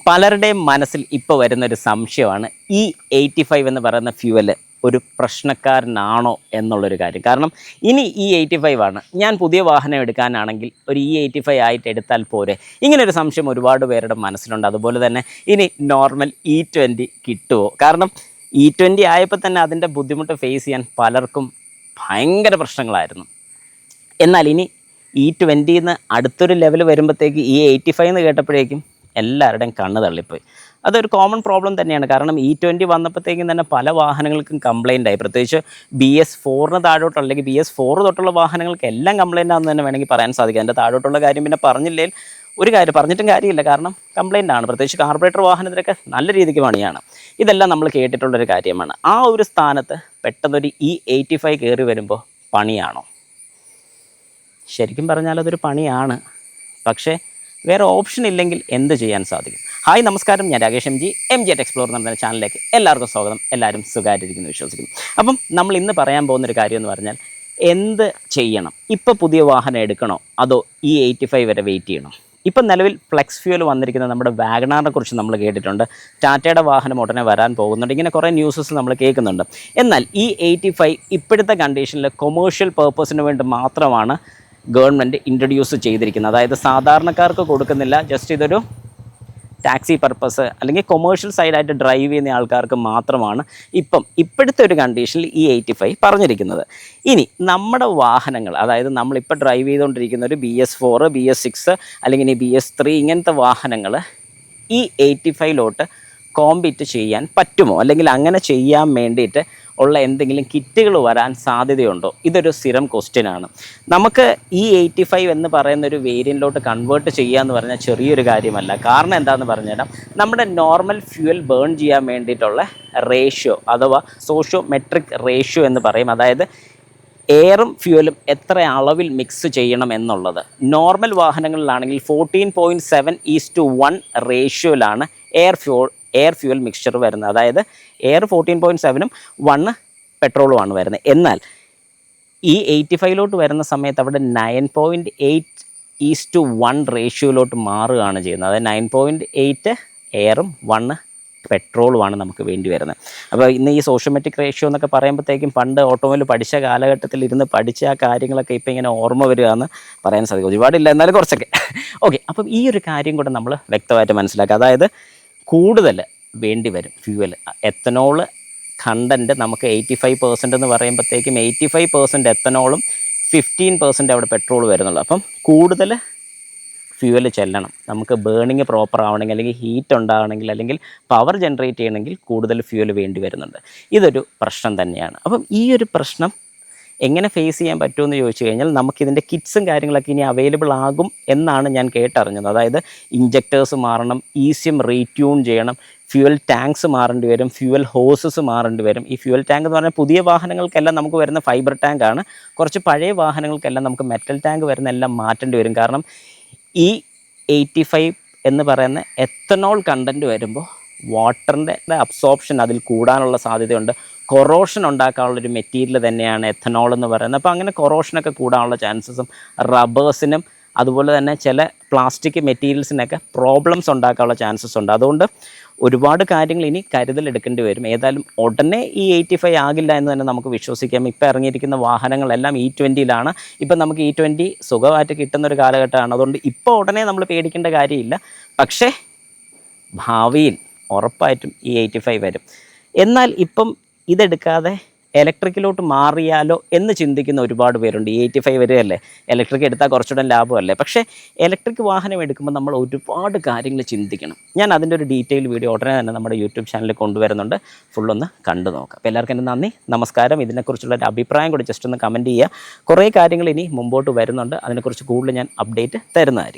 പലരുടെയും മനസ്സിൽ ഇപ്പോൾ വരുന്നൊരു സംശയമാണ് E85 എന്ന് പറയുന്ന ഫ്യൂവൽ ഒരു പ്രശ്നക്കാരനാണോ എന്നുള്ളൊരു കാര്യം. കാരണം ഇനി E85 ആണ്, ഞാൻ പുതിയ വാഹനം എടുക്കാനാണെങ്കിൽ ഒരു E85 ആയിട്ട് എടുത്താൽ പോരെ, ഇങ്ങനൊരു സംശയം ഒരുപാട് പേരുടെ മനസ്സിലുണ്ട്. അതുപോലെ തന്നെ ഇനി നോർമൽ E20 കിട്ടുമോ? കാരണം E20 ആയപ്പോൾ തന്നെ അതിൻ്റെ ബുദ്ധിമുട്ട് ഫേസ് ചെയ്യാൻ പലർക്കും ഭയങ്കര പ്രശ്നങ്ങളായിരുന്നു. എന്നാൽ ഇനി E20 അടുത്തൊരു ലെവൽ വരുമ്പോഴത്തേക്ക് E85 എന്ന് കേട്ടപ്പോഴേക്കും എല്ലാവരുടെയും കണ്ണ് തള്ളിപ്പോയി. അതൊരു കോമൺ പ്രോബ്ലം തന്നെയാണ്. കാരണം E20 വന്നപ്പോഴത്തേക്കും തന്നെ പല വാഹനങ്ങൾക്കും കംപ്ലൈൻ്റ് ആയി. പ്രത്യേകിച്ച് BS4 താഴോട്ട് അല്ലെങ്കിൽ BS4 തൊട്ടുള്ള വാഹനങ്ങൾക്ക് എല്ലാം കംപ്ലൈൻ്റ് ആണെന്ന് തന്നെ വേണമെങ്കിൽ പറയാൻ സാധിക്കും. അതിൻ്റെ താഴോട്ടുള്ള കാര്യം പിന്നെ പറഞ്ഞില്ലെങ്കിൽ ഒരു കാര്യം പറഞ്ഞിട്ടും കാര്യമില്ല, കാരണം കംപ്ലൈൻ്റ് ആണ്. പ്രത്യേകിച്ച് കാർബറേറ്റർ വാഹനത്തിലൊക്കെ നല്ല രീതിക്ക് പണിയാണ്. ഇതെല്ലാം നമ്മൾ കേട്ടിട്ടുള്ളൊരു കാര്യമാണ്. ആ ഒരു സ്ഥാനത്ത് പെട്ടെന്നൊരു E85 കയറി വരുമ്പോൾ പണിയാണോ? ശരിക്കും പറഞ്ഞാൽ അതൊരു പണിയാണ്. പക്ഷേ വേറെ ഓപ്ഷൻ ഇല്ലെങ്കിൽ എന്ത് ചെയ്യാൻ സാധിക്കും? ഹായ് നമസ്കാരം, ഞാൻ രാകേഷ് MG at എക്സ്പ്ലോർ എന്ന് പറഞ്ഞ ചാനലിലേക്ക് എല്ലാവർക്കും സ്വാഗതം. എല്ലാവരും സുഖമായിട്ടിരിക്കുന്നു വിശ്വസിക്കുന്നു. അപ്പം നമ്മൾ ഇന്ന് പറയാൻ പോകുന്നൊരു കാര്യം എന്ന് പറഞ്ഞാൽ, എന്ത് ചെയ്യണം? ഇപ്പോൾ പുതിയ വാഹനം എടുക്കണോ അതോ E85 വരെ വെയിറ്റ് ചെയ്യണോ? ഇപ്പം നിലവിൽ ഫ്ലെക്സ് ഫ്യൂവൽ വന്നിരിക്കുന്ന നമ്മുടെ വാഗണാറിനെ കുറിച്ച് നമ്മൾ കേട്ടിട്ടുണ്ട്. ടാറ്റയുടെ വാഹനം ഉടനെ വരാൻ പോകുന്നുണ്ട്. ഇങ്ങനെ കുറേ ന്യൂസസ് നമ്മൾ കേൾക്കുന്നുണ്ട്. എന്നാൽ E85 ഇപ്പോഴത്തെ കണ്ടീഷനിൽ കൊമേഴ്ഷ്യൽ പേർപ്പസിന് വേണ്ടി മാത്രമാണ് ഗവൺമെൻറ് ഇൻട്രൊഡ്യൂസ് ചെയ്തിരിക്കുന്നത്. അതായത് സാധാരണക്കാർക്ക് കൊടുക്കുന്നില്ല, ജസ്റ്റ് ഇതൊരു ടാക്സി പർപ്പസ് അല്ലെങ്കിൽ കൊമേഴ്ഷ്യൽ സൈഡായിട്ട് ഡ്രൈവ് ചെയ്യുന്ന ആൾക്കാർക്ക് മാത്രമാണ് ഇപ്പോഴത്തെ ഒരു കണ്ടീഷനിൽ E85 പറഞ്ഞിരിക്കുന്നത്. ഇനി നമ്മുടെ വാഹനങ്ങൾ, അതായത് നമ്മളിപ്പോൾ ഡ്രൈവ് ചെയ്തുകൊണ്ടിരിക്കുന്ന ഒരു BS4, BS6 അല്ലെങ്കിൽ ഇനി BS3 ഇങ്ങനത്തെ വാഹനങ്ങൾ E85 കോമ്പീറ്റ് ചെയ്യാൻ പറ്റുമോ? അല്ലെങ്കിൽ അങ്ങനെ ചെയ്യാൻ വേണ്ടിയിട്ട് ഉള്ള എന്തെങ്കിലും കിറ്റുകൾ വരാൻ സാധ്യതയുണ്ടോ? ഇതൊരു സ്ഥിരം ക്വസ്റ്റ്യനാണ്. നമുക്ക് E85 എന്ന് പറയുന്നൊരു വേരിയൻറ്റിലോട്ട് കൺവേർട്ട് ചെയ്യുക എന്ന് പറഞ്ഞാൽ ചെറിയൊരു കാര്യമല്ല. കാരണം എന്താണെന്ന് പറഞ്ഞുതരാം. നമ്മുടെ നോർമൽ ഫ്യൂവൽ ബേൺ ചെയ്യാൻ വേണ്ടിയിട്ടുള്ള റേഷ്യോ അഥവാ സോഷ്യോമെട്രിക് റേഷ്യോ എന്ന് പറയും. അതായത് എയറും ഫ്യൂവലും എത്ര അളവിൽ മിക്സ് ചെയ്യണം എന്നുള്ളത്. നോർമൽ വാഹനങ്ങളിലാണെങ്കിൽ 14.7:1 റേഷ്യോയിലാണ് എയർ ഫ്യൂവൽ മിക്സ്ചർ വരുന്നത്. അതായത് എയർ 14.7-ഉം 1 പെട്രോളുമാണ് വരുന്നത്. എന്നാൽ E85 വരുന്ന സമയത്ത് അവിടെ 9.8:1 റേഷ്യോയിലോട്ട് മാറുകയാണ് ചെയ്യുന്നത്. അതായത് 9.8 എയറും 1 പെട്രോളുമാണ് നമുക്ക് വേണ്ടി വരുന്നത്. അപ്പോൾ ഇന്ന് ഈ സോഷ്യോമെട്രിക് റേഷ്യോ എന്നൊക്കെ പറയുമ്പോഴത്തേക്കും പണ്ട് ഓട്ടോമൊബൈൽ പഠിച്ച കാലഘട്ടത്തിൽ ഇരുന്ന് പഠിച്ച ആ കാര്യങ്ങളൊക്കെ ഇപ്പോൾ ഇങ്ങനെ ഓർമ്മ വരിക എന്ന് പറയാൻ സാധിക്കും. ഒരുപാടില്ല, എന്നാലും കുറച്ചൊക്കെ. ഓക്കെ, അപ്പം ഈ ഒരു കാര്യം കൂടെ നമ്മൾ വ്യക്തമായിട്ട് മനസ്സിലാക്കുക. അതായത് കൂടുതൽ വേണ്ടി വരും ഫ്യൂവൽ. എത്തനോൾ കണ്ടൻറ്റ് നമുക്ക് 85% എന്ന് പറയുമ്പോഴത്തേക്കും 85% എത്തനോളും 15% അവിടെ പെട്രോൾ വരുന്നുള്ളൂ. അപ്പം കൂടുതൽ ഫ്യൂവൽ ചെല്ലണം. നമുക്ക് ബേണിങ് പ്രോപ്പർ ആവണമെങ്കിൽ അല്ലെങ്കിൽ ഹീറ്റ് ഉണ്ടാകണമെങ്കിൽ അല്ലെങ്കിൽ പവർ ജനറേറ്റ് ചെയ്യണമെങ്കിൽ കൂടുതൽ ഫ്യൂവൽ വേണ്ടി വരുന്നുണ്ട്. ഇതൊരു പ്രശ്നം തന്നെയാണ്. അപ്പം ഈ ഒരു പ്രശ്നം എങ്ങനെ ഫേസ് ചെയ്യാൻ പറ്റുമെന്ന് ചോദിച്ചു കഴിഞ്ഞാൽ, നമുക്കിതിൻ്റെ കിറ്റ്സും കാര്യങ്ങളൊക്കെ ഇനി അവൈലബിൾ ആകും എന്നാണ് ഞാൻ കേട്ടറിഞ്ഞത്. അതായത് ഇഞ്ചക്ടേഴ്സ് മാറണം, ECM റീട്യൂൺ ചെയ്യണം, ഫ്യൂവൽ ടാങ്ക്സ് മാറേണ്ടി വരും, ഫ്യൂവൽ ഹോസസ് മാറേണ്ടി വരും. ഈ ഫ്യൂവൽ ടാങ്ക് എന്ന് പറഞ്ഞാൽ പുതിയ വാഹനങ്ങൾക്കെല്ലാം നമുക്ക് വരുന്ന ഫൈബർ ടാങ്കാണ്. കുറച്ച് പഴയ വാഹനങ്ങൾക്കെല്ലാം നമുക്ക് മെറ്റൽ ടാങ്ക് വരുന്ന എല്ലാം മാറ്റേണ്ടി വരും. കാരണം E85 എന്ന് പറയുന്ന എത്തനോൾ കണ്ടൻറ്റ് വരുമ്പോൾ വാട്ടറിൻ്റെ അബ്സോർപ്ഷൻ അതിൽ കൂടാനുള്ള സാധ്യതയുണ്ട്. കൊറോഷൻ ഉണ്ടാക്കാനുള്ളൊരു മെറ്റീരിയൽ തന്നെയാണ് എത്തനോൾ എന്ന് പറയുന്നത്. അപ്പോൾ അങ്ങനെ കൊറോഷനൊക്കെ കൂടാനുള്ള ചാൻസസും, റബ്ബേഴ്സിനും അതുപോലെ തന്നെ ചില പ്ലാസ്റ്റിക് മെറ്റീരിയൽസിനൊക്കെ പ്രോബ്ലംസ് ഉണ്ടാക്കാനുള്ള ചാൻസസ് ഉണ്ട്. അതുകൊണ്ട് ഒരുപാട് കാര്യങ്ങൾ ഇനി കരുതലെടുക്കേണ്ടി വരും. ഏതായാലും ഉടനെ E85 ആകില്ല എന്ന് തന്നെ നമുക്ക് വിശ്വസിക്കാം. ഇപ്പോൾ ഇറങ്ങിയിരിക്കുന്ന വാഹനങ്ങളെല്ലാം E20 ഇപ്പം നമുക്ക് E20 സുഖമായിട്ട് കിട്ടുന്നൊരു കാലഘട്ടമാണ്. അതുകൊണ്ട് ഇപ്പോൾ ഉടനെ നമ്മൾ പേടിക്കേണ്ട കാര്യമില്ല. പക്ഷേ ഭാവിയിൽ ഉറപ്പായിട്ടും E85 വരും. എന്നാൽ ഇപ്പം ഇതെടുക്കാതെ ഇലക്ട്രിക്കിലോട്ട് മാറിയാലോ എന്ന് ചിന്തിക്കുന്ന ഒരുപാട് പേരുണ്ട്. E85 വരികയല്ലേ, ഇലക്ട്രിക് എടുത്താൽ കുറച്ചുകൂടെ ലാഭമല്ലേ. പക്ഷേ ഇലക്ട്രിക് വാഹനം എടുക്കുമ്പോൾ നമ്മൾ ഒരുപാട് കാര്യങ്ങൾ ചിന്തിക്കണം. ഞാൻ അതിൻ്റെ ഒരു ഡീറ്റെയിൽ വീഡിയോ ഉടനെ തന്നെ നമ്മുടെ യൂട്യൂബ് ചാനലിൽ കൊണ്ടുവരുന്നുണ്ട്. ഫുള്ളൊന്ന് കണ്ടു നോക്കാം. അപ്പോൾ എല്ലാവർക്കും എൻ്റെ നന്ദി, നമസ്കാരം. ഇതിനെക്കുറിച്ചുള്ള ഒരു അഭിപ്രായം കൂടി ജസ്റ്റ് ഒന്ന് കമൻറ്റ് ചെയ്യുക. കുറേ കാര്യങ്ങൾ ഇനി മുമ്പോട്ട് വരുന്നുണ്ട്. അതിനെക്കുറിച്ച് കൂടുതൽ ഞാൻ അപ്ഡേറ്റ് തരുന്നതായിരിക്കും.